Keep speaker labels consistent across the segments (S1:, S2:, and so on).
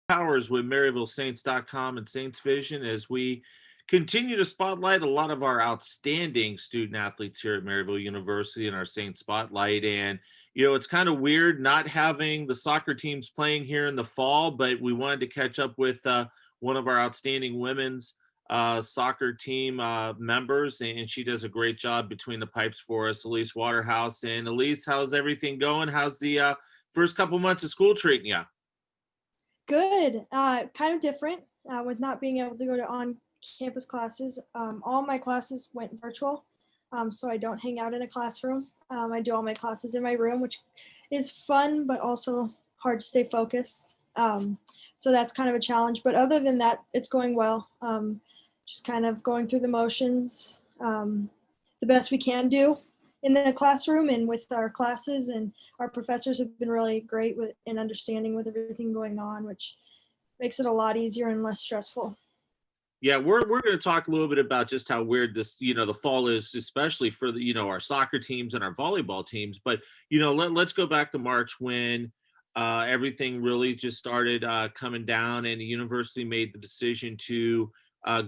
S1: Powers with MaryvilleSaints.com and Saints Vision as we continue to spotlight a lot of our outstanding student athletes here at Maryville University in our Saints Spotlight. And, it's kind of weird not having the soccer teams playing here in the fall, but we wanted to catch up with one of our outstanding women's soccer team members, and she does a great job between the pipes for us, Elyse Waterhouse. And Elyse, how's everything going? How's the first couple months of school treating you?
S2: Good. Kind of different with not being able to go to on-campus classes. All my classes went virtual, so I don't hang out in a classroom. I do all my classes in my room, which is fun, but also hard to stay focused. So that's kind of a challenge. But other than that, it's going well. Just kind of going through the motions, the best we can do in the classroom and with our classes, and our professors have been really great with and understanding with everything going on, which makes it a lot easier and less stressful.
S1: Yeah, we're going to talk a little bit about just how weird this, the fall is, especially for the, our soccer teams and our volleyball teams. But let's go back to March when everything really just started coming down, and the university made the decision to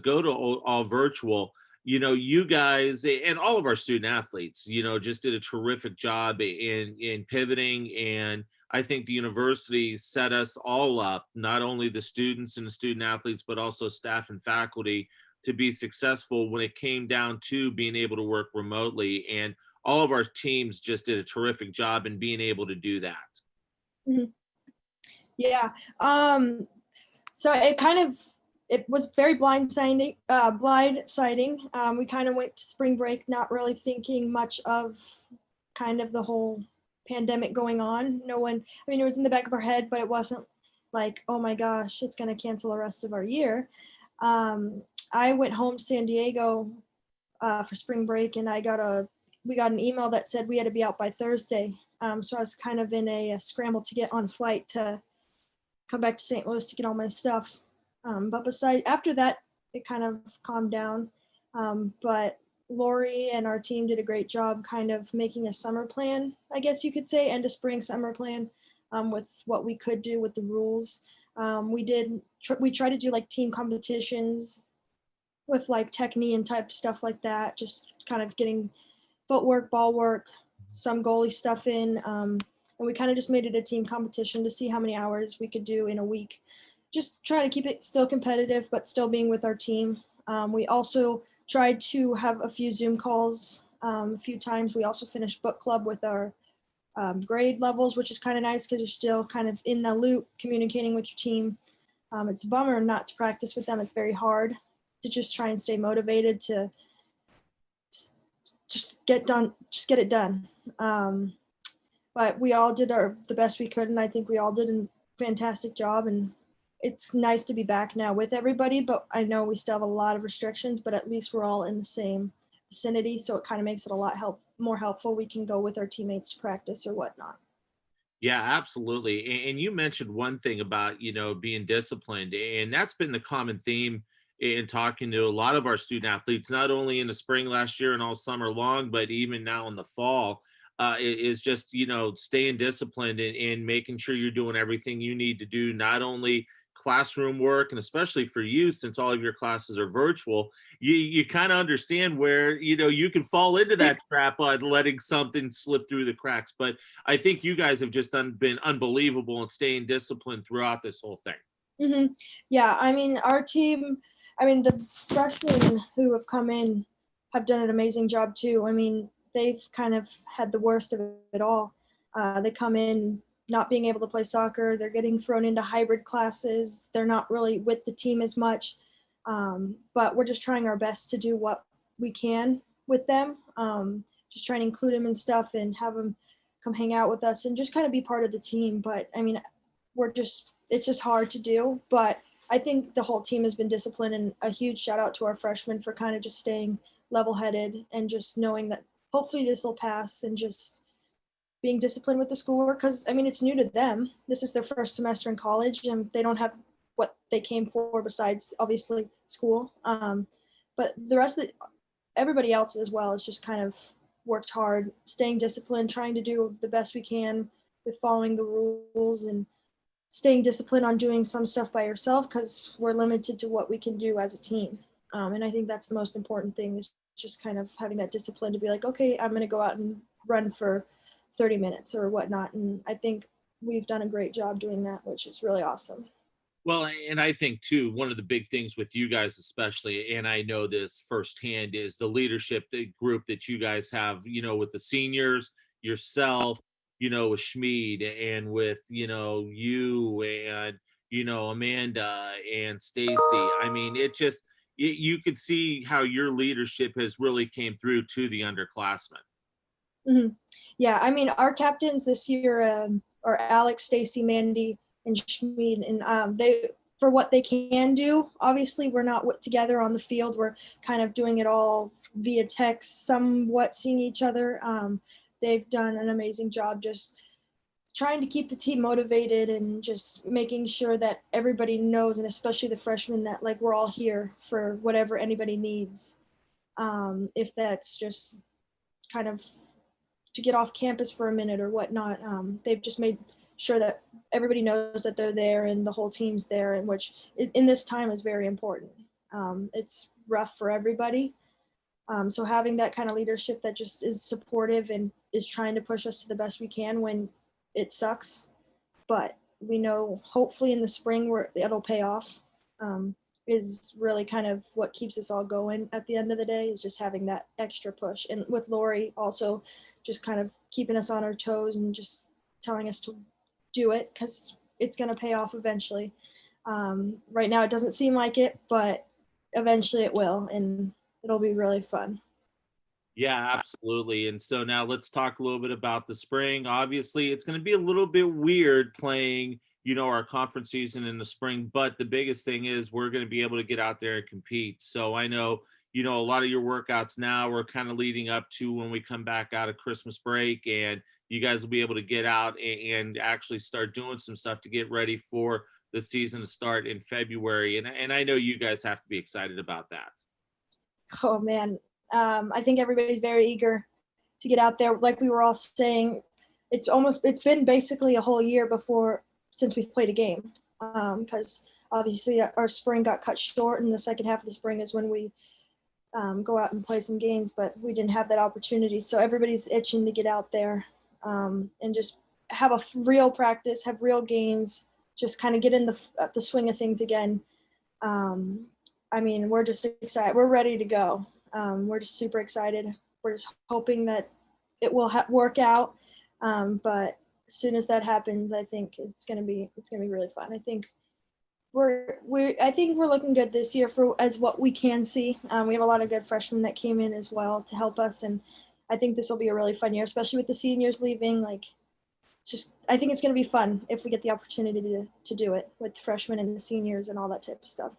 S1: go to all virtual. You guys and all of our student athletes, just did a terrific job in pivoting, and I think the university set us all up, not only the students and the student athletes, but also staff and faculty, to be successful when it came down to being able to work remotely. And all of our teams just did a terrific job in being able to do that.
S2: Mhm. Yeah. So it was very blindsiding. We kind of went to spring break not really thinking much of kind of the whole pandemic going on. No one, I mean, it was in the back of our head, but it wasn't like, oh my gosh, it's going to cancel the rest of our year. I went home to San Diego for spring break, and we got an email that said we had to be out by Thursday. So I was kind of in a scramble to get on a flight to come back to St. Louis to get all my stuff. But after that, it kind of calmed down. But Lori and our team did a great job kind of making a summer plan, I guess you could say, and a spring summer plan with what we could do with the rules. We tried to do like team competitions with like technique and type stuff like that, just kind of getting footwork, ball work, some goalie stuff in. And we kind of just made it a team competition to see how many hours we could do in a week. Just trying to keep it still competitive, but still being with our team. We also tried to have a few Zoom calls a few times. We also finished book club with our grade levels, which is kind of nice because you're still kind of in the loop communicating with your team. It's a bummer not to practice with them. It's very hard to just try and stay motivated to just get it done. But we all did the best we could, and I think we all did a fantastic job. And it's nice to be back now with everybody, but I know we still have a lot of restrictions, but at least we're all in the same vicinity, so it kind of makes it a lot more helpful. We can go with our teammates to practice or whatnot.
S1: Yeah, absolutely. And you mentioned one thing about, being disciplined, and that's been the common theme in talking to a lot of our student athletes, not only in the spring last year and all summer long, but even now in the fall, is just, staying disciplined and making sure you're doing everything you need to do, not only classroom work, and especially for you, since all of your classes are virtual, you kind of understand where, you can fall into that trap on letting something slip through the cracks. But I think you guys have just been unbelievable in staying disciplined throughout this whole thing.
S2: Mm-hmm. Yeah, I mean, our team, the freshmen who have come in have done an amazing job too. I mean, they've kind of had the worst of it all. They come in not being able to play soccer. They're getting thrown into hybrid classes. They're not really with the team as much. But we're just trying our best to do what we can with them. Just trying to include them in stuff and have them come hang out with us and just kind of be part of the team. But I mean, it's just hard to do. But I think the whole team has been disciplined, and a huge shout out to our freshmen for kind of just staying level-headed and just knowing that hopefully this will pass, and just being disciplined with the schoolwork, because it's new to them. This is their first semester in college, and they don't have what they came for besides obviously school. But the rest of everybody else as well is just kind of worked hard, staying disciplined, trying to do the best we can with following the rules, and staying disciplined on doing some stuff by yourself because we're limited to what we can do as a team. And I think that's the most important thing is just kind of having that discipline to be like, okay, I'm going to go out and run for 30 minutes or whatnot. And I think we've done a great job doing that, which is really awesome.
S1: Well, and I think too, one of the big things with you guys, especially, and I know this firsthand, is the leadership group that you guys have, with the seniors, yourself, with Schmid and with, you and, Amanda and Stacy. I mean, it just, you could see how your leadership has really came through to the underclassmen.
S2: Mhm. Yeah, I mean, our captains this year are Alex, Stacy, Mandy, and Schmid, and they for what they can do. Obviously, we're not together on the field. We're kind of doing it all via text, somewhat seeing each other. They've done an amazing job just trying to keep the team motivated and just making sure that everybody knows, and especially the freshmen, that like we're all here for whatever anybody needs. If that's just kind of to get off campus for a minute or whatnot. They've just made sure that everybody knows that they're there and the whole team's there, and which in this time is very important. It's rough for everybody. So having that kind of leadership that just is supportive and is trying to push us to the best we can when it sucks, but we know hopefully in the spring where it'll pay off, is really kind of what keeps us all going at the end of the day, is just having that extra push. And with Lori also just kind of keeping us on our toes and just telling us to do it because it's going to pay off eventually. Right now it doesn't seem like it, but eventually it will, and it'll be really fun.
S1: Yeah, absolutely. And so now let's talk a little bit about the spring. Obviously, it's going to be a little bit weird playing, our conference season in the spring, but the biggest thing is we're going to be able to get out there and compete. So I know, a lot of your workouts now are kind of leading up to when we come back out of Christmas break, and you guys will be able to get out and actually start doing some stuff to get ready for the season to start in February. And I know you guys have to be excited about that.
S2: Oh man, I think everybody's very eager to get out there. Like we were all saying, it's been basically a whole year since we've played a game, because obviously our spring got cut short, and the second half of the spring is when we go out and play some games, but we didn't have that opportunity. So everybody's itching to get out there, and just have a real practice, have real games, just kind of get in the swing of things again. I mean, we're just excited. We're ready to go. We're just super excited. We're just hoping that it will work out. But as soon as that happens, I think it's gonna be really fun. I think we're looking good this year for as what we can see. We have a lot of good freshmen that came in as well to help us, and I think this will be a really fun year, especially with the seniors leaving. Like, I think it's gonna be fun if we get the opportunity to do it with the freshmen and the seniors and all that type of stuff.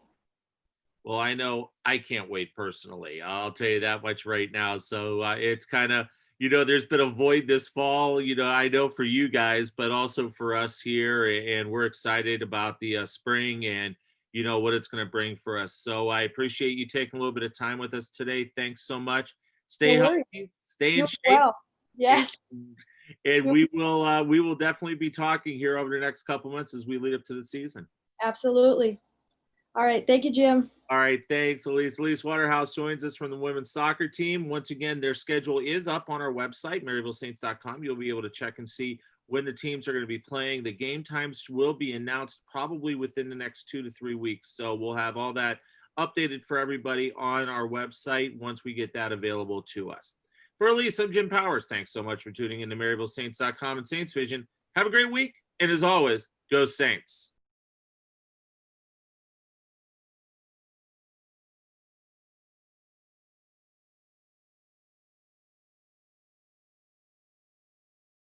S1: Well, I know I can't wait personally. I'll tell you that much right now. So it's kind of, there's been a void this fall, I know for you guys, but also for us here. And we're excited about the spring and, what it's going to bring for us. So I appreciate you taking a little bit of time with us today. Thanks so much. Stay
S2: No worries.
S1: healthy, stay
S2: You
S1: in
S2: as
S1: shape.
S2: well. Yes.
S1: And we will definitely be talking here over the next couple months as we lead up to the season.
S2: Absolutely. All right. Thank you, Jim.
S1: All right, thanks, Elyse. Elyse Waterhouse joins us from the women's soccer team. Once again, their schedule is up on our website, maryvillesaints.com. You'll be able to check and see when the teams are going to be playing. The game times will be announced probably within the next 2 to 3 weeks. So we'll have all that updated for everybody on our website once we get that available to us. For Elyse, I'm Jim Powers. Thanks so much for tuning in to maryvillesaints.com and Saints Vision. Have a great week. And as always, go Saints.